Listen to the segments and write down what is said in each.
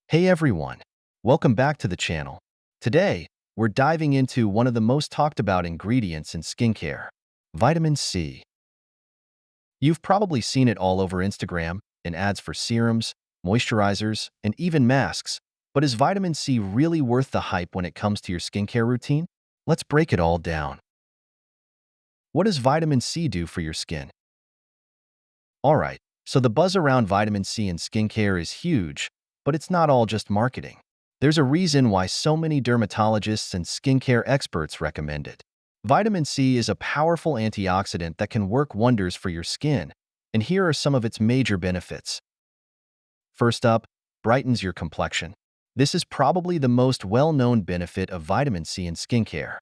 Hey everyone, welcome back to the channel. Today, we're diving into one of the most talked about ingredients in skincare, vitamin C. You've probably seen it all over Instagram, in ads for serums, moisturizers, and even masks. But is vitamin C really worth the hype when it comes to your skincare routine? Let's break it all down. What does vitamin C do for your skin? Alright, so the buzz around vitamin C in skincare is huge, but it's not all just marketing. There's a reason why so many dermatologists and skincare experts recommend it. Vitamin C is a powerful antioxidant that can work wonders for your skin, and here are some of its major benefits. First up, brightens your complexion. This is probably the most well-known benefit of vitamin C in skincare.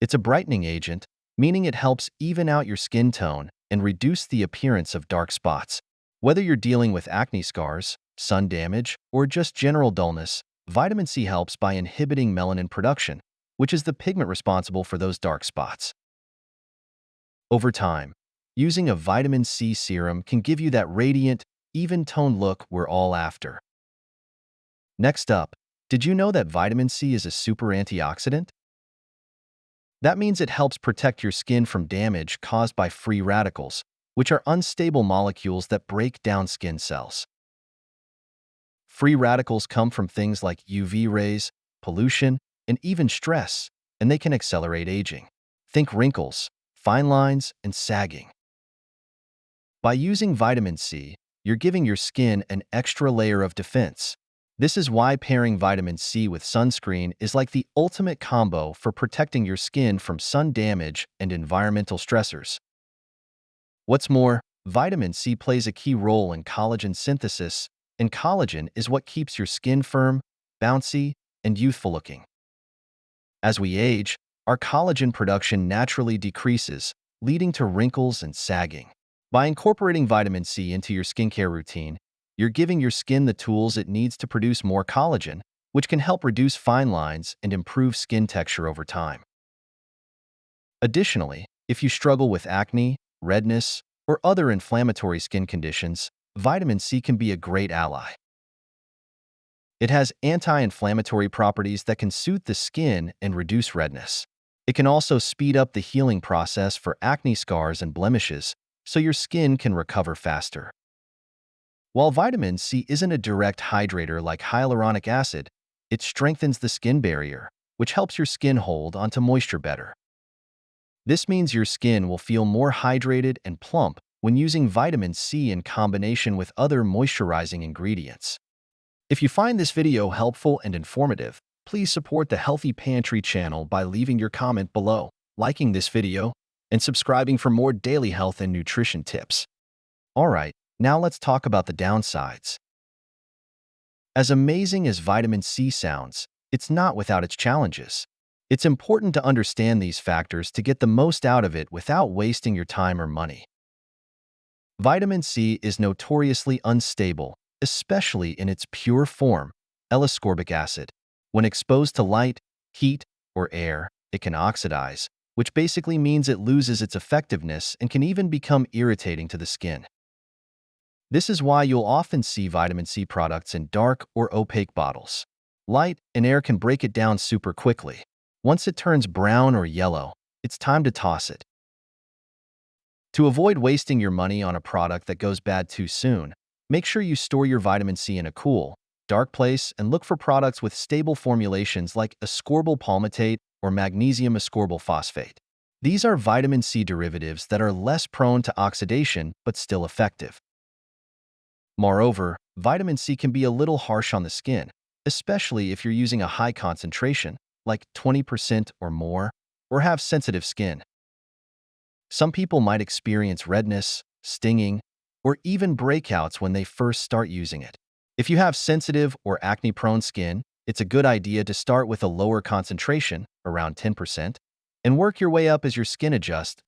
It's a brightening agent, meaning it helps even out your skin tone and reduce the appearance of dark spots. Whether you're dealing with acne scars, sun damage, or just general dullness, vitamin C helps by inhibiting melanin production, which is the pigment responsible for those dark spots. Over time, using a vitamin C serum can give you that radiant, even-toned look we're all after. Next up, did you know that vitamin C is a super antioxidant? That means it helps protect your skin from damage caused by free radicals, which are unstable molecules that break down skin cells. Free radicals come from things like UV rays, pollution, and even stress, and they can accelerate aging. Think wrinkles, fine lines, and sagging. By using vitamin C, you're giving your skin an extra layer of defense. This is why pairing vitamin C with sunscreen is like the ultimate combo for protecting your skin from sun damage and environmental stressors. What's more, vitamin C plays a key role in collagen synthesis, and collagen is what keeps your skin firm, bouncy, and youthful looking. As we age, our collagen production naturally decreases, leading to wrinkles and sagging. By incorporating vitamin C into your skincare routine, you're giving your skin the tools it needs to produce more collagen, which can help reduce fine lines and improve skin texture over time. Additionally, if you struggle with acne, redness, or other inflammatory skin conditions, vitamin C can be a great ally. It has anti-inflammatory properties that can soothe the skin and reduce redness. It can also speed up the healing process for acne scars and blemishes, so your skin can recover faster. While vitamin C isn't a direct hydrator like hyaluronic acid, it strengthens the skin barrier, which helps your skin hold onto moisture better. This means your skin will feel more hydrated and plump when using vitamin C in combination with other moisturizing ingredients. If you find this video helpful and informative, please support the Healthy Pantry channel by leaving your comment below, liking this video, and subscribing for more daily health and nutrition tips. Alright, now let's talk about the downsides. As amazing as vitamin C sounds, it's not without its challenges. It's important to understand these factors to get the most out of it without wasting your time or money. Vitamin C is notoriously unstable, especially in its pure form, L-ascorbic acid. When exposed to light, heat, or air, it can oxidize, which basically means it loses its effectiveness and can even become irritating to the skin. This is why you'll often see vitamin C products in dark or opaque bottles. Light and air can break it down super quickly. Once it turns brown or yellow, it's time to toss it. To avoid wasting your money on a product that goes bad too soon, make sure you store your vitamin C in a cool, dark place and look for products with stable formulations like ascorbyl palmitate or magnesium ascorbyl phosphate. These are vitamin C derivatives that are less prone to oxidation but still effective. Moreover, vitamin C can be a little harsh on the skin, especially if you're using a high concentration, like 20% or more, or have sensitive skin. Some people might experience redness, stinging, or even breakouts when they first start using it. If you have sensitive or acne-prone skin, it's a good idea to start with a lower concentration, around 10%, and work your way up as your skin adjusts.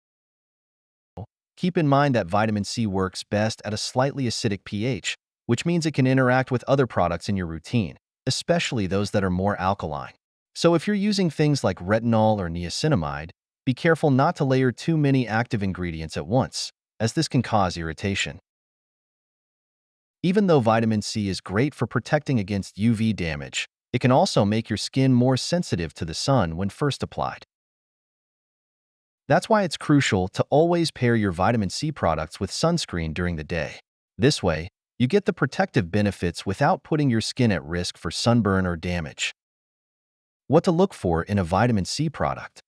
Keep in mind that vitamin C works best at a slightly acidic pH, which means it can interact with other products in your routine, especially those that are more alkaline. So if you're using things like retinol or niacinamide, be careful not to layer too many active ingredients at once, as this can cause irritation. Even though vitamin C is great for protecting against UV damage, it can also make your skin more sensitive to the sun when first applied. That's why it's crucial to always pair your vitamin C products with sunscreen during the day. This way, you get the protective benefits without putting your skin at risk for sunburn or damage. What to look for in a vitamin C product?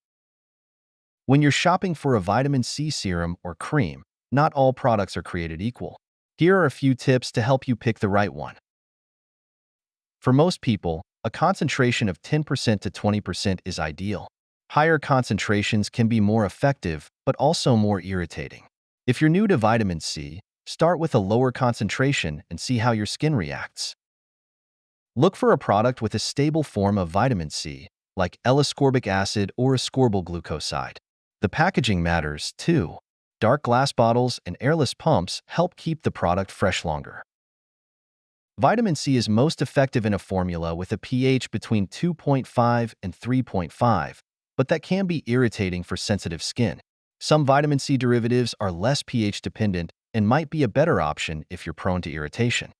When you're shopping for a vitamin C serum or cream, not all products are created equal. Here are a few tips to help you pick the right one. For most people, a concentration of 10% to 20% is ideal. Higher concentrations can be more effective, but also more irritating. If you're new to vitamin C, start with a lower concentration and see how your skin reacts. Look for a product with a stable form of vitamin C, like L-ascorbic acid or ascorbyl glucoside. The packaging matters, too. Dark glass bottles and airless pumps help keep the product fresh longer. Vitamin C is most effective in a formula with a pH between 2.5 and 3.5, but that can be irritating for sensitive skin. Some vitamin C derivatives are less pH dependent and might be a better option if you're prone to irritation.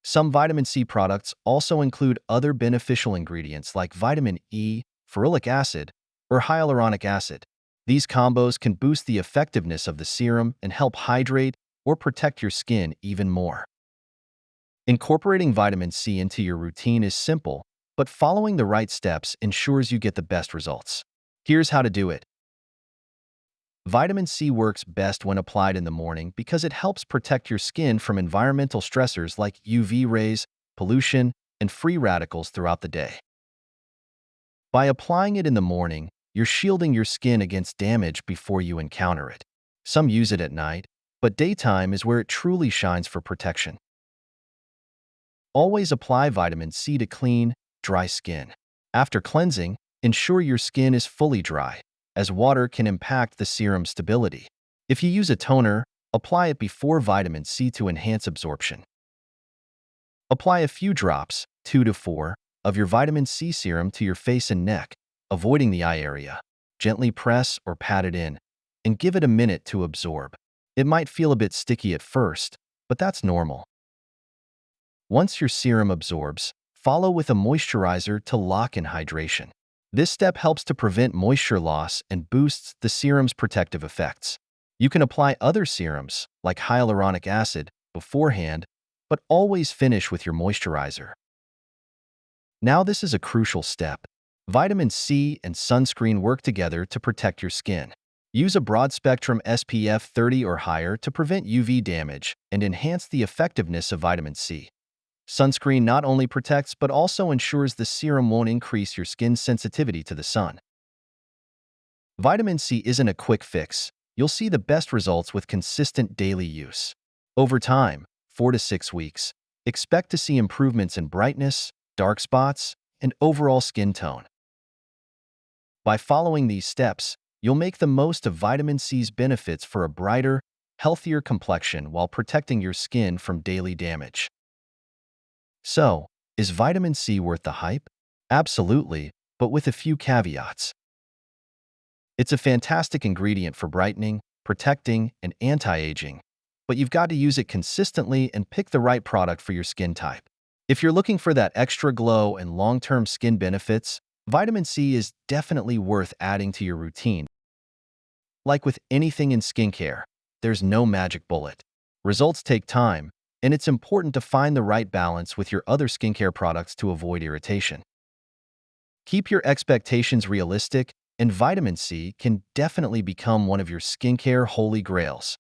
Some vitamin C products also include other beneficial ingredients like vitamin E, ferulic acid, or hyaluronic acid. These combos can boost the effectiveness of the serum and help hydrate or protect your skin even more. Incorporating vitamin C into your routine is simple, but following the right steps ensures you get the best results. Here's how to do it. Vitamin C works best when applied in the morning because it helps protect your skin from environmental stressors like UV rays, pollution, and free radicals throughout the day. By applying it in the morning, you're shielding your skin against damage before you encounter it. Some use it at night, but daytime is where it truly shines for protection. Always apply vitamin C to clean, dry skin. After cleansing, ensure your skin is fully dry, as water can impact the serum stability. If you use a toner, apply it before vitamin C to enhance absorption. Apply a few drops, 2 to 4, of your vitamin C serum to your face and neck, avoiding the eye area. Gently press or pat it in, and give it a minute to absorb. It might feel a bit sticky at first, but that's normal. Once your serum absorbs, follow with a moisturizer to lock in hydration. This step helps to prevent moisture loss and boosts the serum's protective effects. You can apply other serums, like hyaluronic acid, beforehand, but always finish with your moisturizer. Now this is a crucial step. Vitamin C and sunscreen work together to protect your skin. Use a broad-spectrum SPF 30 or higher to prevent UV damage and enhance the effectiveness of vitamin C. Sunscreen not only protects but also ensures the serum won't increase your skin's sensitivity to the sun. Vitamin C isn't a quick fix. You'll see the best results with consistent daily use. Over time, 4 to 6 weeks, expect to see improvements in brightness, dark spots, and overall skin tone. By following these steps, you'll make the most of vitamin C's benefits for a brighter, healthier complexion while protecting your skin from daily damage. So, is vitamin C worth the hype? Absolutely, but with a few caveats. It's a fantastic ingredient for brightening, protecting, and anti-aging, but you've got to use it consistently and pick the right product for your skin type. If you're looking for that extra glow and long-term skin benefits, vitamin C is definitely worth adding to your routine. Like with anything in skincare, there's no magic bullet. Results take time, and it's important to find the right balance with your other skincare products to avoid irritation. Keep your expectations realistic, and vitamin C can definitely become one of your skincare holy grails.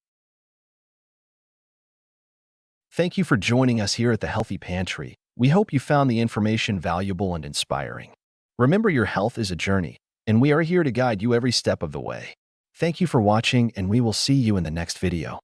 Thank you for joining us here at the Healthy Pantry. We hope you found the information valuable and inspiring. Remember, your health is a journey, and we are here to guide you every step of the way. Thank you for watching, and we will see you in the next video.